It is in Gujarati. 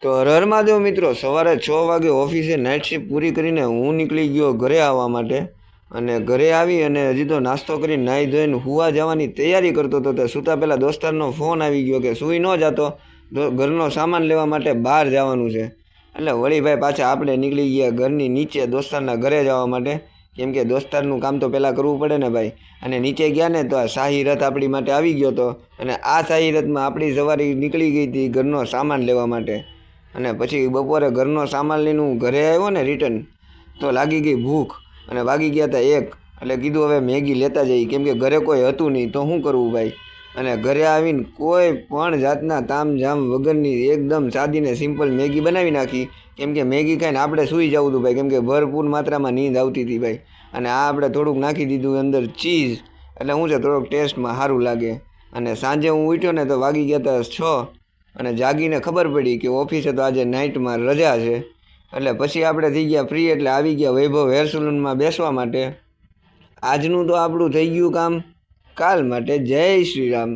તો હર હર મહાદેવ મિત્રો, સવારે 6 વાગે ઓફિસે નાઇટ શિફ્ટ પૂરી કરીને હું નીકળી ગયો ઘરે આવવા માટે. અને ઘરે આવી અને હજી તો નાસ્તો કરીને નાહી ધોઈને હુવા જવાની તૈયારી કરતો હતો. તો સૂતા પહેલાં દોસ્તારનો ફોન આવી ગયો કે સૂઈ ન જાતો, ઘરનો સામાન લેવા માટે બહાર જવાનું છે. એટલે વળી ભાઈ પાછા આપણે નીકળી ગયા ઘરની નીચે દોસ્તારના ઘરે જવા માટે, કેમ કે દોસ્તારનું કામ તો પહેલાં કરવું પડે ને ભાઈ. અને નીચે ગયા ને તો આ શાહી રથ આપણી માટે આવી ગયો હતો. અને આ શાહી રથમાં આપણી સવારી નીકળી ગઈ હતી ઘરનો સામાન લેવા માટે. અને પછી બપોરે ઘરનો સામાન લઈને હું ઘરે આવ્યો ને રિટર્ન, તો લાગી ગઈ ભૂખ અને વાગી ગયા હતા 1. એટલે કીધું હવે મેગી લેતા જઈએ, કેમ કે ઘરે કોઈ હતું નહીં તો શું કરવું ભાઈ. અને ઘરે આવીને કોઈ પણ જાતના તામઝામ વગરની એકદમ સાદીને સિમ્પલ મેગી બનાવી નાખી. કેમ કે મેગી ખાઈને આપણે સૂઈ જવું હતું ભાઈ, કેમ કે ભરપૂર માત્રામાં નીંદ આવતી હતી ભાઈ. અને આ આપણે થોડુંક નાખી દીધું અંદર ચીઝ, એટલે શું છે થોડોક ટેસ્ટમાં સારું લાગે. અને સાંજે હું ઉઠ્યો ને તો વાગી ગયા હતા 6. અને જાગીને ખબર પડી કે ઓફિસે તો આજે નાઇટમાં રજા છે. એટલે પછી આપણે થઈ ગયા ફ્રી, એટલે આવી ગયા વૈભવ હેર સલૂનમાં બેસવા માટે. આજનું તો આપણું થઈ ગયું કામ. કાલ માટે જય શ્રી રામ.